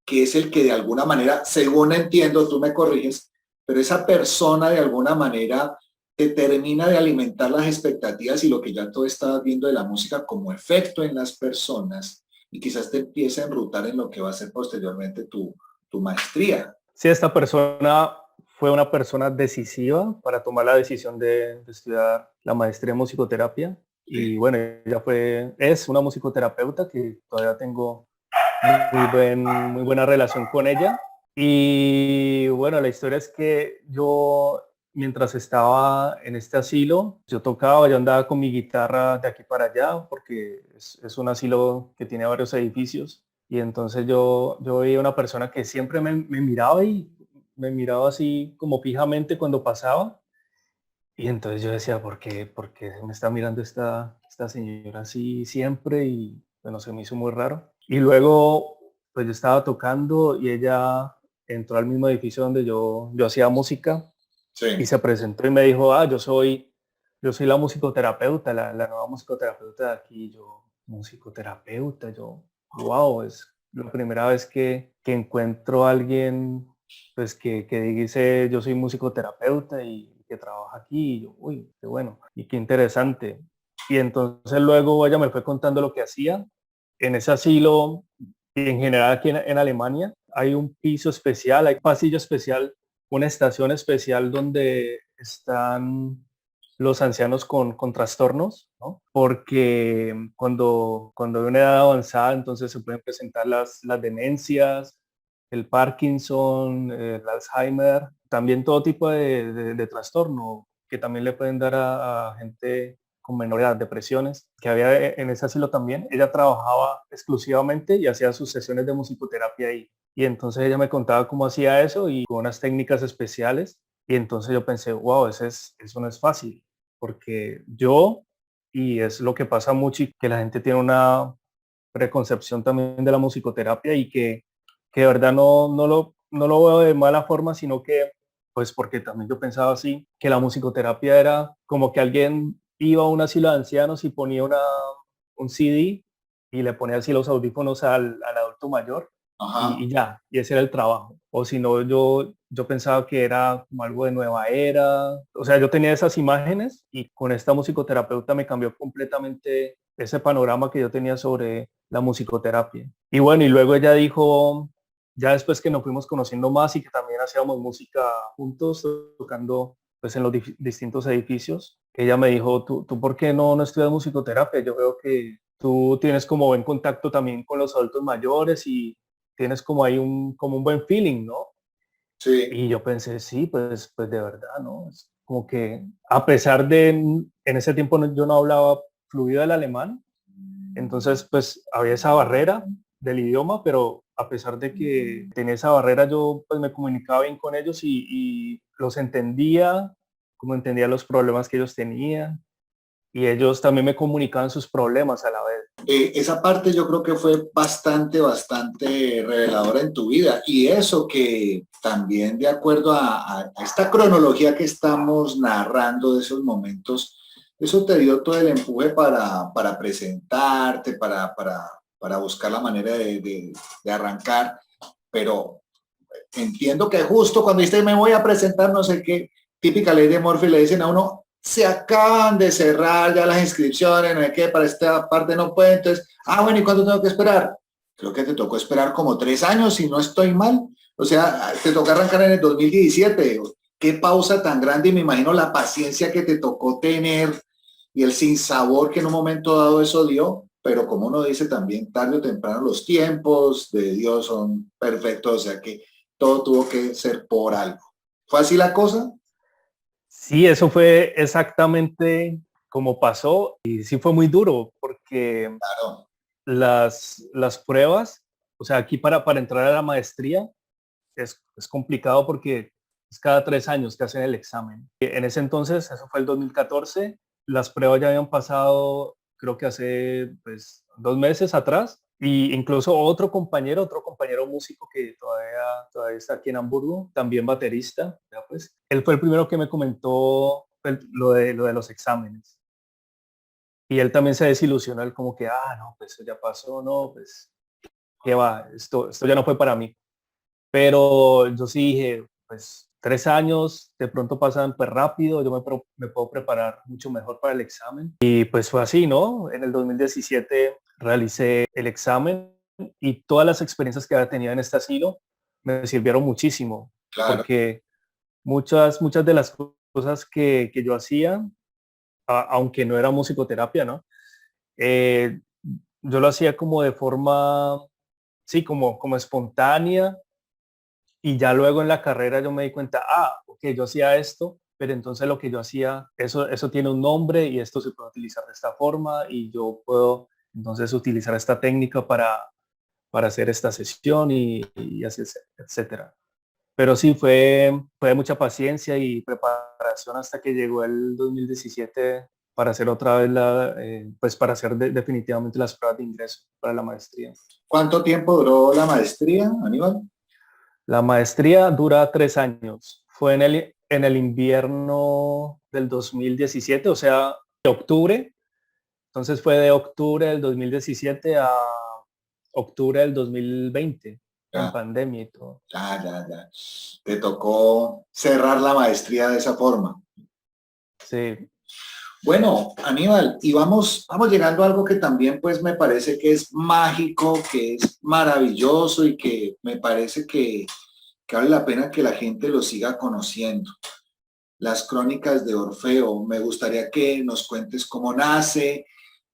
que es el que de alguna manera, según entiendo, tú me corriges, pero esa persona de alguna manera te termina de alimentar las expectativas y lo que ya tú estabas viendo de la música como efecto en las personas y quizás te empiece a enrutar en lo que va a ser posteriormente tu maestría. Sí, esta persona fue una persona decisiva para tomar la decisión de estudiar la maestría en musicoterapia. Sí. Y bueno, ella es una musicoterapeuta que todavía tengo muy buena relación con ella. Y bueno, la historia es que yo, mientras estaba en este asilo, yo tocaba, yo andaba con mi guitarra de aquí para allá, porque es un asilo que tiene varios edificios. Y entonces yo veía una persona que siempre me miraba y me miraba así como fijamente cuando pasaba. Y entonces yo decía, por qué me está mirando esta señora así siempre? Y bueno, se me hizo muy raro. Y luego, pues yo estaba tocando y ella entró al mismo edificio donde yo hacía música y Sí. se presentó y me dijo, yo soy la musicoterapeuta, la nueva musicoterapeuta de aquí. Y yo, musicoterapeuta, yo, wow, es la primera vez que encuentro a alguien pues que dice yo soy musicoterapeuta y que trabaja aquí. Y yo, uy, qué bueno y qué interesante. Y entonces luego ella me fue contando lo que hacía. En ese asilo y en general aquí en Alemania hay un piso especial, hay un pasillo especial, una estación especial donde están los ancianos con trastornos, ¿no? Porque cuando hay una edad avanzada, entonces se pueden presentar las demencias, el Parkinson, el Alzheimer, también todo tipo de trastorno que también le pueden dar a gente con menor edad, depresiones, que había en ese asilo también. Ella trabajaba exclusivamente y hacía sus sesiones de musicoterapia ahí. Y entonces ella me contaba cómo hacía eso y con unas técnicas especiales. Y entonces yo pensé, wow, eso no es fácil, porque y es lo que pasa mucho, y que la gente tiene una preconcepción también de la musicoterapia y que de verdad no lo veo de mala forma, sino que, pues porque también yo pensaba así, que la musicoterapia era como que alguien iba a un asilo de ancianos y ponía un CD y le ponía así los audífonos al adulto mayor Ajá. y ya, y ese era el trabajo. O si no, yo yo pensaba que era como algo de nueva era, o sea, yo tenía esas imágenes y con esta musicoterapeuta me cambió completamente ese panorama que yo tenía sobre la musicoterapia. Y bueno, y luego ella dijo, ya después que nos fuimos conociendo más y que también hacíamos música juntos, tocando pues en los distintos edificios, ella me dijo, ¿tú por qué no estudias musicoterapia? Yo veo que tú tienes como buen contacto también con los adultos mayores y tienes como ahí como un buen feeling, ¿no? Sí. Y yo pensé, sí, pues de verdad, ¿no? Es como que a pesar de, en ese tiempo yo no hablaba fluido el alemán, entonces pues había esa barrera del idioma, pero a pesar de que tenía esa barrera, yo pues me comunicaba bien con ellos y los entendía, como entendía los problemas que ellos tenían, y ellos también me comunicaban sus problemas a la vez. Esa parte yo creo que fue bastante reveladora en tu vida y eso que también de acuerdo a esta cronología que estamos narrando de esos momentos, eso te dio todo el empuje para presentarte, para buscar la manera de arrancar, pero entiendo que justo cuando dices me voy a presentar, no sé qué, típica ley de Murphy, le dicen a uno, se acaban de cerrar ya las inscripciones, no sé qué, para esta parte no puede, entonces, bueno, ¿y cuánto tengo que esperar? Creo que te tocó esperar como 3 años, si no estoy mal. O sea, te tocó arrancar en el 2017. Qué pausa tan grande y me imagino la paciencia que te tocó tener y el sinsabor que en un momento dado eso dio, pero como uno dice también, tarde o temprano los tiempos de Dios son perfectos, o sea que todo tuvo que ser por algo. ¿Fue así la cosa? Sí, eso fue exactamente como pasó y sí fue muy duro porque Claro, las pruebas, o sea, aquí para entrar a la maestría es complicado porque es cada 3 años que hacen el examen. En ese entonces, eso fue el 2014, las pruebas ya habían pasado, creo que hace pues 2 meses atrás, y incluso otro compañero músico que todavía está aquí en Hamburgo, también baterista, ya pues, él fue el primero que me comentó lo de los exámenes. Y él también se desilusionó, él como que, no, pues eso ya pasó, no, pues, ¿qué va? Esto ya no fue para mí. Pero yo sí dije, pues 3 años de pronto pasan pues rápido, yo me puedo preparar mucho mejor para el examen. Y pues fue así, ¿no? En el 2017 realicé el examen y todas las experiencias que había tenido en este asilo me sirvieron muchísimo, claro. porque muchas de las cosas que yo hacía, aunque no era musicoterapia, ¿no? Eh, yo lo hacía como de forma, sí, como espontánea, y ya luego en la carrera yo me di cuenta, ok, yo hacía esto, pero entonces lo que yo hacía, eso tiene un nombre y esto se puede utilizar de esta forma y yo puedo entonces utilizar esta técnica para hacer esta sesión y así, etcétera. Pero sí, fue mucha paciencia y preparación hasta que llegó el 2017 para hacer otra vez pues para hacer definitivamente las pruebas de ingreso para la maestría. ¿Cuánto tiempo duró la maestría, Aníbal? La maestría dura 3 años. Fue en el invierno del 2017, o sea, de octubre. Entonces fue de octubre del 2017 a octubre del 2020, en Ya, pandemia y todo. ya. Te tocó cerrar la maestría de esa forma. Sí, Bueno, Aníbal, y vamos llegando a algo que también pues me parece que es mágico, que es maravilloso y que me parece que vale la pena que la gente lo siga conociendo. Las crónicas de Orfeo. Me gustaría que nos cuentes cómo nace.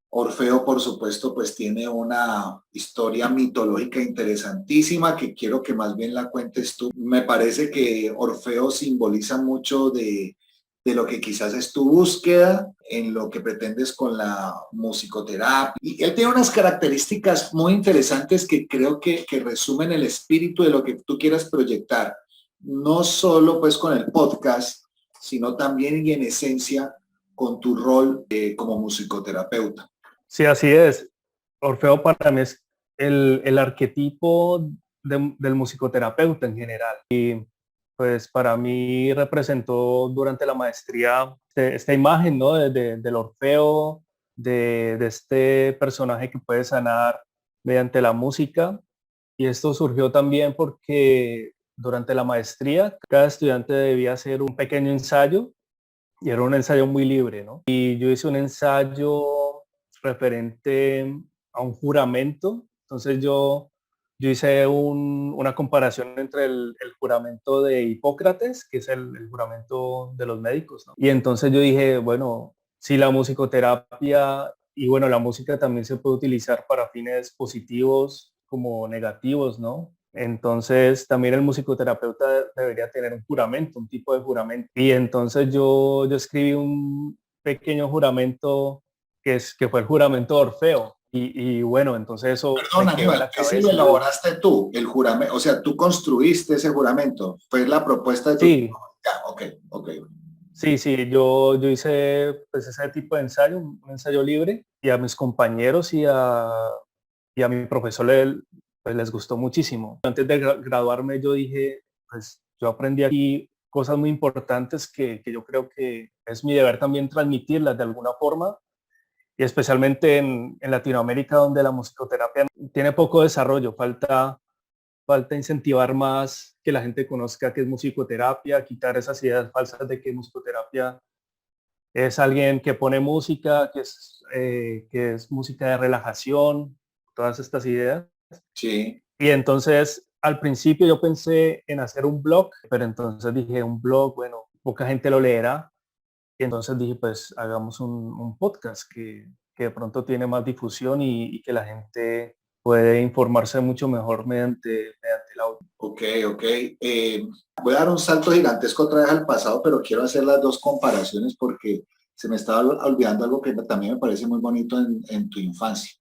Orfeo, por supuesto, pues tiene una historia mitológica interesantísima que quiero que más bien la cuentes tú. Me parece que Orfeo simboliza mucho de lo que quizás es tu búsqueda, en lo que pretendes con la musicoterapia. Y él tiene unas características muy interesantes que creo que resumen el espíritu de lo que tú quieras proyectar, no solo pues con el podcast, sino también y en esencia con tu rol como musicoterapeuta. sí, así es. Orfeo para mí es el arquetipo del musicoterapeuta en general. Y pues para mí representó durante la maestría esta imagen, ¿no? Del Orfeo, de este personaje que puede sanar mediante la música. Y esto surgió también porque durante la maestría, cada estudiante debía hacer un pequeño ensayo y era un ensayo muy libre, ¿no? Y yo hice un ensayo referente a un juramento. Entonces yo hice una comparación entre el juramento de Hipócrates, que es el juramento de los médicos, ¿no? Y entonces yo dije, bueno, si la musicoterapia y bueno, la música también se puede utilizar para fines positivos como negativos, ¿no? Entonces también el musicoterapeuta debería tener un juramento, un tipo de juramento. Y entonces yo escribí un pequeño juramento que fue el juramento de Orfeo. Y bueno, entonces eso Perdón, me quedó en Aníbal, la ese lo cabeza y yo dije, elaboraste tú, el juramento, o sea, tú construiste ese juramento, fue la propuesta de tu... sí, Ya, ok, ok. sí, yo hice pues ese tipo de ensayo, un ensayo libre, y a mis compañeros y a mi profesor pues les gustó muchísimo. Antes de graduarme yo dije, pues yo aprendí aquí cosas muy importantes que yo creo que es mi deber también transmitirlas de alguna forma, y especialmente en Latinoamérica, donde la musicoterapia tiene poco desarrollo, falta incentivar más que la gente conozca qué es musicoterapia, quitar esas ideas falsas de que musicoterapia es alguien que pone música, que es música de relajación, todas estas ideas. Sí, Y entonces al principio yo pensé en hacer un blog, pero entonces dije, un blog, bueno, poca gente lo leerá. Y entonces dije, pues hagamos un podcast que de pronto tiene más difusión y que la gente puede informarse mucho mejor mediante el audio. ok, ok. Voy a dar un salto gigantesco otra vez al pasado, pero quiero hacer las dos comparaciones porque se me estaba olvidando algo que también me parece muy bonito en tu infancia.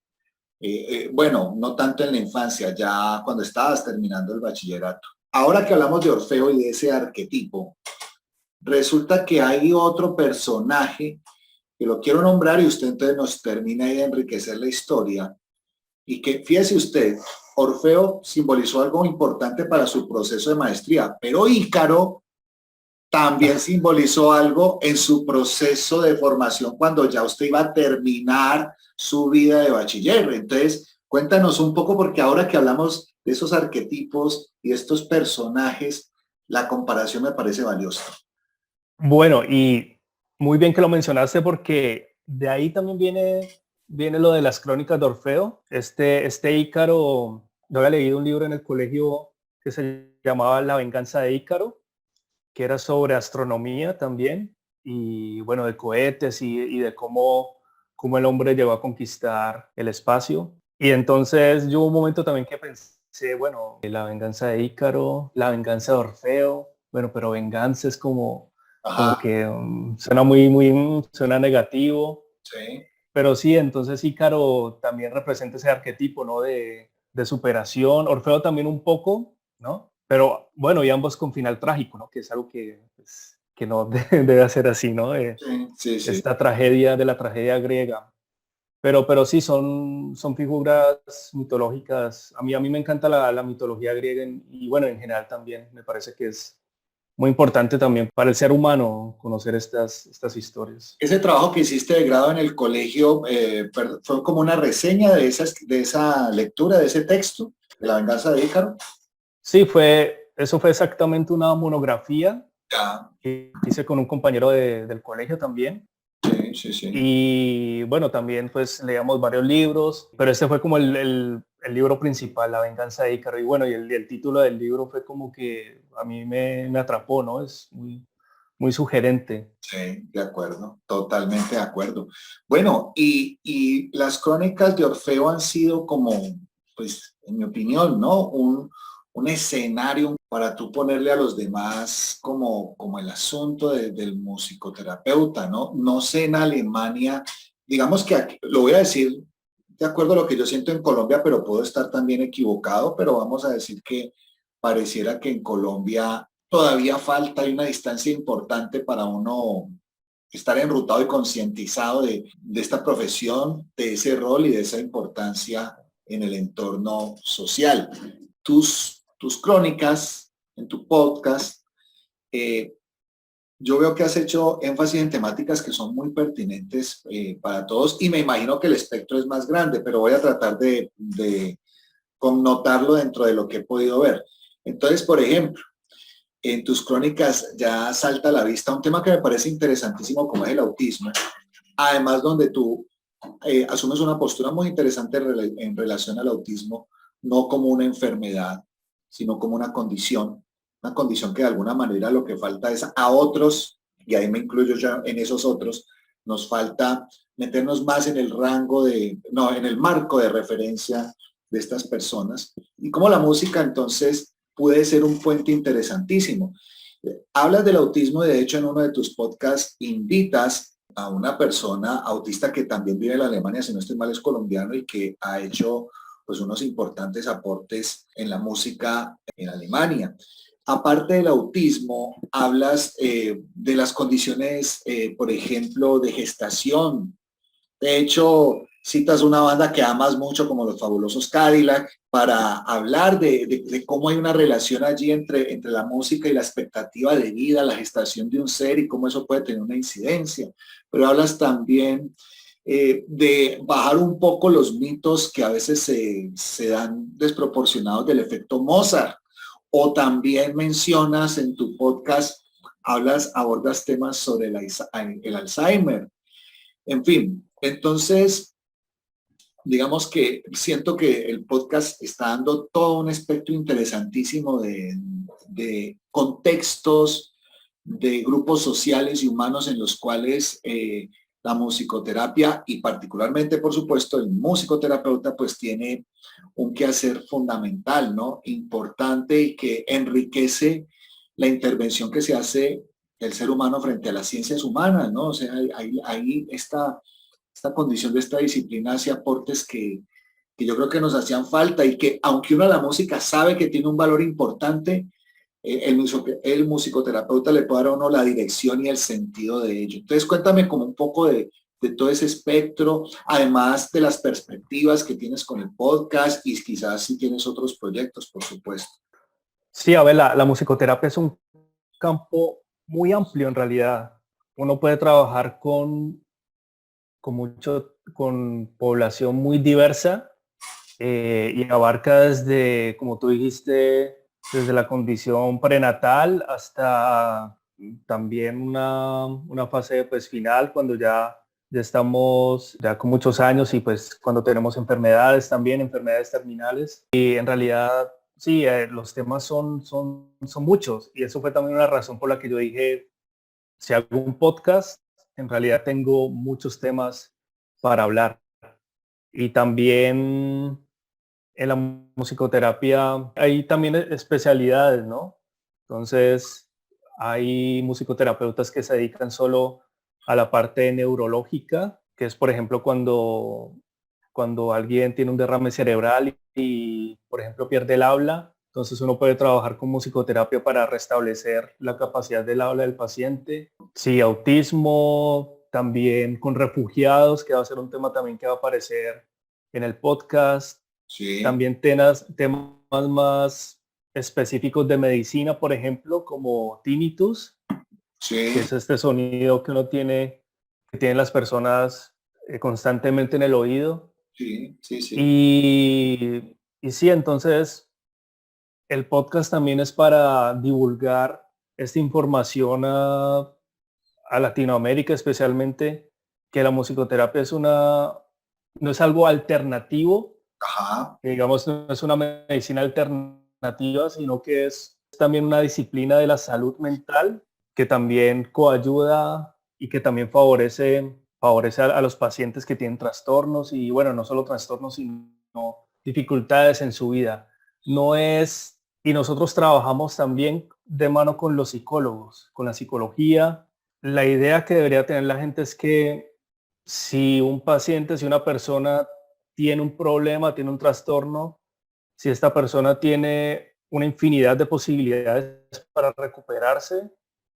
Bueno, no tanto en la infancia, ya cuando estabas terminando el bachillerato. Ahora que hablamos de Orfeo y de ese arquetipo, resulta que hay otro personaje que lo quiero nombrar y usted entonces nos termina de enriquecer la historia. Y que, fíjese usted, Orfeo simbolizó algo importante para su proceso de maestría, pero Ícaro también simbolizó algo en su proceso de formación cuando ya usted iba a terminar su vida de bachiller. Entonces, cuéntanos un poco, porque ahora que hablamos de esos arquetipos y estos personajes, la comparación me parece valiosa. Bueno, y muy bien que lo mencionaste porque de ahí también viene lo de las crónicas de Orfeo. Este Ícaro, yo había leído un libro en el colegio que se llamaba La venganza de Ícaro, que era sobre astronomía también, y bueno, de cohetes y de cómo el hombre llegó a conquistar el espacio. Y entonces yo hubo un momento también que pensé, bueno, la venganza de Ícaro, la venganza de Orfeo, bueno, pero venganza es como Ajá, que suena negativo, sí, pero sí, entonces Ícaro también representa ese arquetipo, ¿no? De superación, Orfeo también un poco, ¿no? Pero bueno, y ambos con final trágico, ¿no? Que es algo que, pues, que no debe ser así, ¿no? sí, sí, sí. Esta tragedia de la tragedia griega. Pero sí, son figuras mitológicas. A mí me encanta la mitología griega y bueno, en general también me parece que es muy importante también para el ser humano conocer estas historias. Ese trabajo que hiciste de grado en el colegio fue como una reseña de esa lectura, de ese texto, de La venganza de Ícaro. Sí, eso fue exactamente una monografía Ya, que hice con un compañero del colegio también. sí, sí, sí. Y bueno, también pues leíamos varios libros, pero este fue como el libro principal, La venganza de Ícaro. Y bueno, y el título del libro fue como que a mí me atrapó, ¿no? Es muy sugerente. Sí, de acuerdo, totalmente de acuerdo. Bueno, y las crónicas de Orfeo han sido como, pues, en mi opinión, ¿no? Un escenario para tú ponerle a los demás como el asunto del musicoterapeuta, ¿no? No sé en Alemania, digamos que aquí, lo voy a decir de acuerdo a lo que yo siento en Colombia, pero puedo estar también equivocado, pero vamos a decir que pareciera que en Colombia todavía falta, hay una distancia importante para uno estar enrutado y concientizado de esta profesión, de ese rol y de esa importancia en el entorno social. Tus crónicas en tu podcast, eh, yo veo que has hecho énfasis en temáticas que son muy pertinentes para todos y me imagino que el espectro es más grande, pero voy a tratar de connotarlo dentro de lo que he podido ver. Entonces, por ejemplo, en tus crónicas ya salta a la vista un tema que me parece interesantísimo como es el autismo, además donde tú asumes una postura muy interesante en relación al autismo, no como una enfermedad, sino como una condición que de alguna manera lo que falta es a otros, y ahí me incluyo ya en esos otros, nos falta meternos más en el rango no, en el marco de referencia de estas personas, y cómo la música entonces puede ser un puente interesantísimo. Hablas del autismo, de hecho en uno de tus podcasts invitas a una persona autista que también vive en la Alemania, si no estoy mal es colombiano, y que ha hecho pues unos importantes aportes en la música en Alemania. Aparte del autismo, hablas de las condiciones, por ejemplo, de gestación. De hecho, citas una banda que amas mucho como los Fabulosos Cadillac para hablar de cómo hay una relación allí entre la música y la expectativa de vida, la gestación de un ser y cómo eso puede tener una incidencia. Pero hablas también de bajar un poco los mitos que a veces se dan desproporcionados del efecto Mozart. O también mencionas en tu podcast, abordas temas sobre el Alzheimer. En fin, entonces, digamos que siento que el podcast está dando todo un espectro interesantísimo de contextos, de grupos sociales y humanos en los cuales la musicoterapia y particularmente, por supuesto, el musicoterapeuta pues tiene un quehacer fundamental, ¿no? Importante y que enriquece la intervención que se hace del ser humano frente a las ciencias humanas, ¿no? O sea, ahí esta condición de esta disciplina hace aportes que yo creo que nos hacían falta y que aunque uno de la música sabe que tiene un valor importante, el musicoterapeuta le puede dar a uno la dirección y el sentido de ello. Entonces cuéntame como un poco de todo ese espectro, además de las perspectivas que tienes con el podcast y quizás si tienes otros proyectos, por supuesto. Sí, a ver, la musicoterapia es un campo muy amplio en realidad. Uno puede trabajar con población muy diversa y abarca desde, como tú dijiste, desde la condición prenatal hasta también una fase pues final cuando ya estamos ya con muchos años y pues cuando tenemos enfermedades también, enfermedades terminales. Y en realidad sí, los temas son muchos y eso fue también una razón por la que yo dije, si hago un podcast, en realidad tengo muchos temas para hablar. Y también en la musicoterapia hay también especialidades, ¿no? Entonces, hay musicoterapeutas que se dedican solo a la parte neurológica, que es, por ejemplo, cuando alguien tiene un derrame cerebral y, por ejemplo, pierde el habla. Entonces uno puede trabajar con musicoterapia para restablecer la capacidad del habla del paciente. Sí, autismo, también con refugiados, que va a ser un tema también que va a aparecer en el podcast. Sí, También temas más específicos de medicina, por ejemplo, como tinnitus, que sí, es este sonido que tienen las personas constantemente en el oído. sí, sí, sí. Y sí, entonces el podcast también es para divulgar esta información a Latinoamérica, especialmente que la musicoterapia no es algo alternativo, Ajá. que digamos no es una medicina alternativa, sino que es también una disciplina de la salud mental que también coayuda y que también favorece a los pacientes que tienen trastornos y bueno, no solo trastornos, sino dificultades en su vida. No es, y nosotros trabajamos también de mano con los psicólogos, con la psicología. La idea que debería tener la gente es que si un paciente, si una persona tiene un problema, tiene un trastorno, si esta persona tiene una infinidad de posibilidades para recuperarse,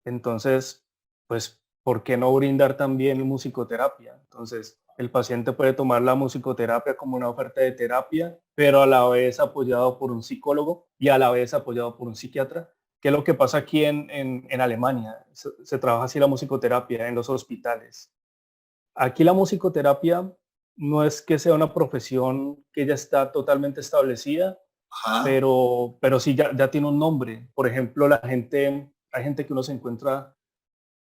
entonces, pues, ¿por qué no brindar también musicoterapia? Entonces, el paciente puede tomar la musicoterapia como una oferta de terapia, pero a la vez apoyado por un psicólogo y a la vez apoyado por un psiquiatra, que es lo que pasa aquí en Alemania. Se trabaja así la musicoterapia en los hospitales. Aquí la musicoterapia no es que sea una profesión que ya está totalmente establecida, Ajá. pero sí ya tiene un nombre. Por ejemplo, hay gente que uno se encuentra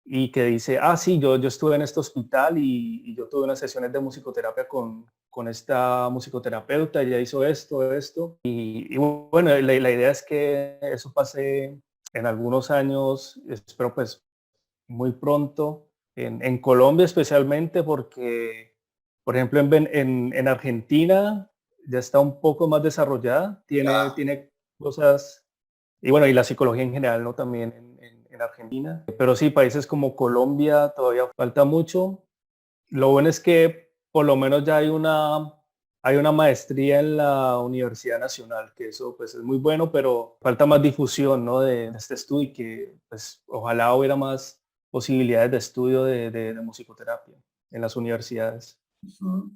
y que dice, ah, sí, yo estuve en este hospital y yo tuve unas sesiones de musicoterapia con esta musicoterapeuta, ella hizo esto. Y bueno, la idea es que eso pase en algunos años, espero pues muy pronto, en Colombia especialmente, porque, por ejemplo, en Argentina ya está un poco más desarrollada, Ya. tiene cosas, y bueno, y la psicología en general, ¿no? También en Argentina. Pero sí, países como Colombia todavía falta mucho. Lo bueno es que por lo menos ya hay una maestría en la Universidad Nacional, que eso pues es muy bueno, pero falta más difusión, ¿no? De este estudio y que pues ojalá hubiera más posibilidades de estudio de musicoterapia en las universidades. Ujú.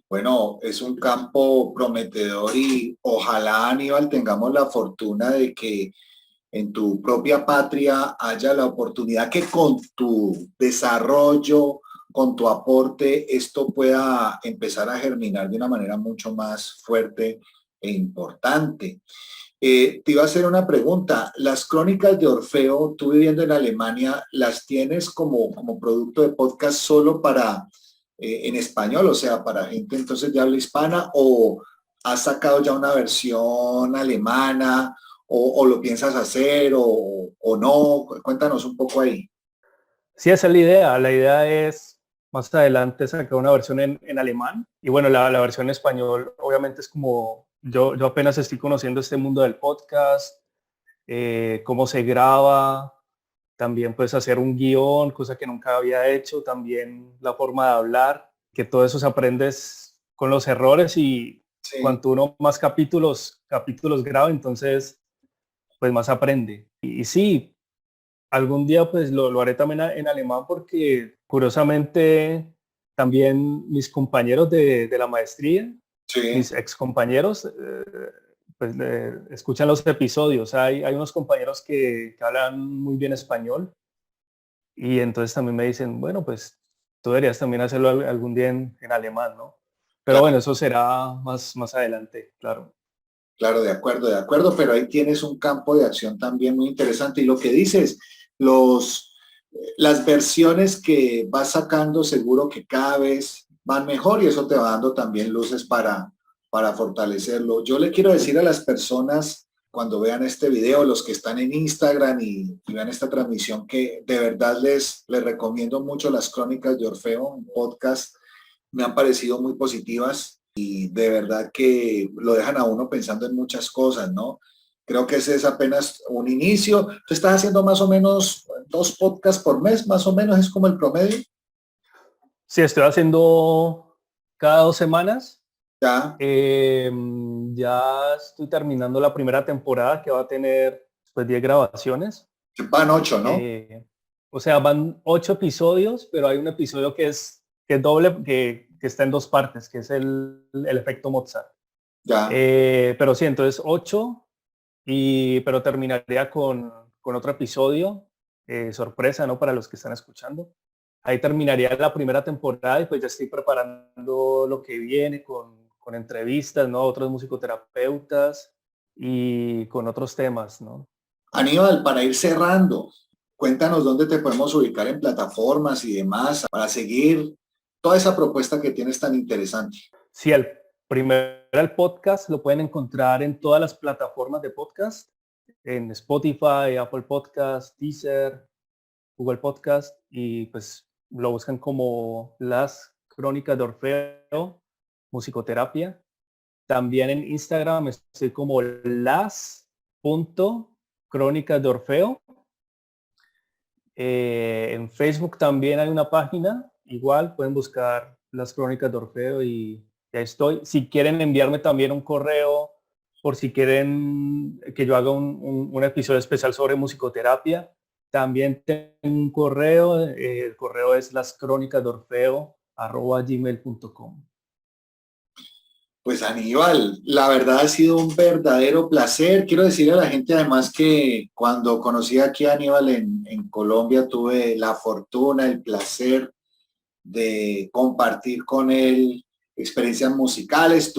Bueno, es un campo prometedor y ojalá, Aníbal, tengamos la fortuna de que en tu propia patria haya la oportunidad que con tu desarrollo, con tu aporte, esto pueda empezar a germinar de una manera mucho más fuerte e importante. Te iba a hacer una pregunta. Las crónicas de Orfeo, tú viviendo en Alemania, ¿las tienes como producto de podcast solo para en español, o sea, para gente entonces de habla hispana, o has sacado ya una versión alemana, o lo piensas hacer, o no? Cuéntanos un poco ahí. Sí, esa es la idea. La idea es más adelante sacar una versión en alemán. Y bueno, la versión en español obviamente es como yo apenas estoy conociendo este mundo del podcast, cómo se graba, también pues hacer un guión, cosa que nunca había hecho, también la forma de hablar, que todo eso se aprende con los errores y Sí. cuanto uno más capítulos graba, entonces pues más aprende. Y sí, algún día pues lo haré también en alemán porque curiosamente también mis compañeros de la maestría, Sí. mis ex compañeros, pues escuchan los episodios. Hay unos compañeros que hablan muy bien español y entonces también me dicen, bueno, pues tú deberías también hacerlo algún día en alemán, ¿no? Pero Claro, bueno, eso será más adelante, claro. claro, de acuerdo, pero ahí tienes un campo de acción también muy interesante. Y lo que dices, los, las versiones que vas sacando seguro que cada vez van mejor y eso te va dando también luces para fortalecerlo. Yo le quiero decir a las personas cuando vean este video, los que están en Instagram y vean esta transmisión, que de verdad les recomiendo mucho las Crónicas de Orfeo, un podcast, me han parecido muy positivas y de verdad que lo dejan a uno pensando en muchas cosas, ¿no? Creo que ese es apenas un inicio. Tú estás haciendo más o menos 2 podcasts por mes, más o menos, es como el promedio. Sí, estoy haciendo cada 2 semanas. Ya, Ya estoy terminando la primera temporada que va a tener pues 10 grabaciones. van 8, ¿no? Eh, o sea, van 8 episodios, pero hay un episodio que es doble, que está en 2 partes, que es el efecto Mozart. Ya. Pero sí, entonces 8, pero terminaría con otro episodio, sorpresa, ¿no? Para los que están escuchando. Ahí terminaría la primera temporada y pues ya estoy preparando lo que viene con entrevistas, ¿no? Otros musicoterapeutas y con otros temas, ¿no? Aníbal, para ir cerrando, cuéntanos dónde te podemos ubicar en plataformas y demás para seguir toda esa propuesta que tienes tan interesante. Sí, el podcast lo pueden encontrar en todas las plataformas de podcast, en Spotify, Apple Podcast, Deezer, Google Podcast, y pues lo buscan como Las Crónicas de Orfeo, Musicoterapia. También en Instagram estoy como las.crónicas de Orfeo. En Facebook también hay una página, igual pueden buscar Las Crónicas de Orfeo y ya estoy. Si quieren enviarme también un correo, por si quieren que yo haga un episodio especial sobre musicoterapia, también tengo un correo, el correo es lascrónicasdeorfeo@gmail.com. Pues Aníbal, la verdad ha sido un verdadero placer. Quiero decirle a la gente además que cuando conocí aquí a Aníbal en Colombia tuve la fortuna, el placer de compartir con él experiencias musicales.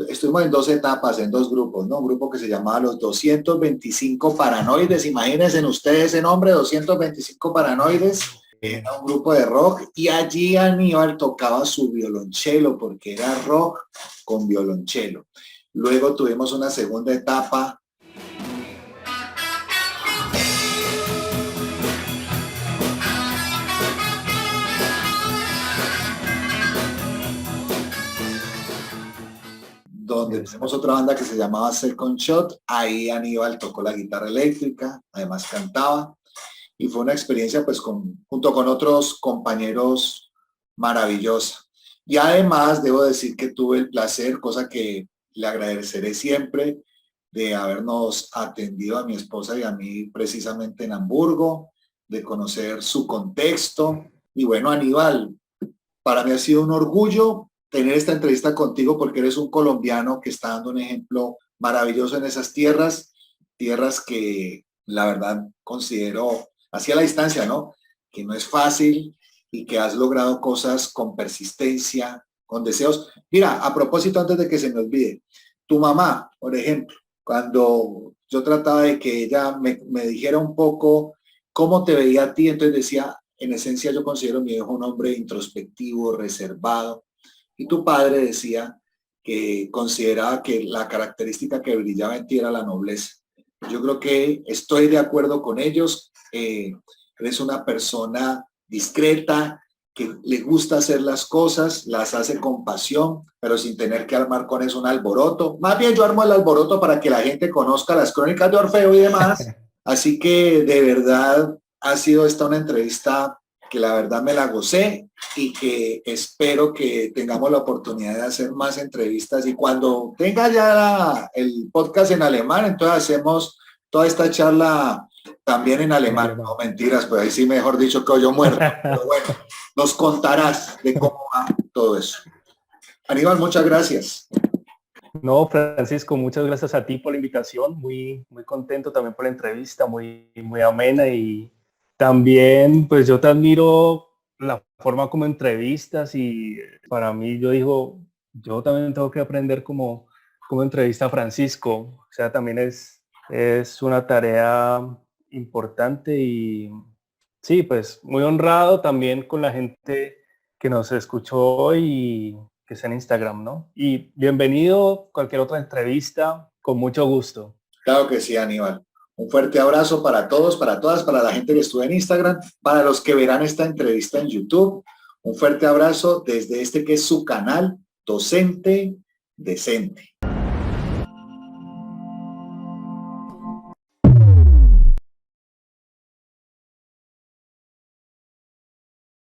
Estuvimos en 2 etapas, en 2 grupos, ¿no? Un grupo que se llamaba los 225 Paranoides. Imagínense ustedes ese nombre, 225 Paranoides. Era un grupo de rock y allí Aníbal tocaba su violonchelo porque era rock con violonchelo. Luego tuvimos una segunda etapa donde tenemos otra banda que se llamaba Second Shot. Ahí Aníbal tocó la guitarra eléctrica, además cantaba. Y fue una experiencia pues junto con otros compañeros maravillosa. Y además debo decir que tuve el placer, cosa que le agradeceré siempre, de habernos atendido a mi esposa y a mí precisamente en Hamburgo, de conocer su contexto. Y bueno, Aníbal, para mí ha sido un orgullo tener esta entrevista contigo porque eres un colombiano que está dando un ejemplo maravilloso en esas tierras, tierras que la verdad considero hacia la distancia, ¿no? Que no es fácil y que has logrado cosas con persistencia, con deseos. Mira, a propósito, antes de que se me olvide, tu mamá, por ejemplo, cuando yo trataba de que ella me dijera un poco cómo te veía a ti, entonces decía, en esencia yo considero a mi hijo un hombre introspectivo, reservado, y tu padre decía que consideraba que la característica que brillaba en ti era la nobleza. Yo creo que estoy de acuerdo con ellos. Eres una persona discreta, que le gusta hacer las cosas, las hace con pasión, pero sin tener que armar con eso un alboroto. Más bien yo armo el alboroto para que la gente conozca las crónicas de Orfeo y demás. Así que de verdad ha sido esta una entrevista que la verdad me la gocé y que espero que tengamos la oportunidad de hacer más entrevistas y cuando tenga ya el podcast en alemán, entonces hacemos toda esta charla también en alemán. No, mentiras, pues ahí sí mejor dicho que yo muerto. Pero bueno, nos contarás de cómo va todo eso. Aníbal, muchas gracias. No, Francisco, muchas gracias a ti por la invitación. Muy contento también por la entrevista, muy amena y también, pues yo te admiro la forma como entrevistas y para mí yo también tengo que aprender como entrevista a Francisco. O sea, también es una tarea importante y sí, pues muy honrado también con la gente que nos escuchó hoy y que está en Instagram, ¿no? Y bienvenido a cualquier otra entrevista, con mucho gusto. Claro que sí, Aníbal. Un fuerte abrazo para todos, para todas, para la gente que estuvo en Instagram, para los que verán esta entrevista en YouTube. Un fuerte abrazo desde este que es su canal Docente Decente.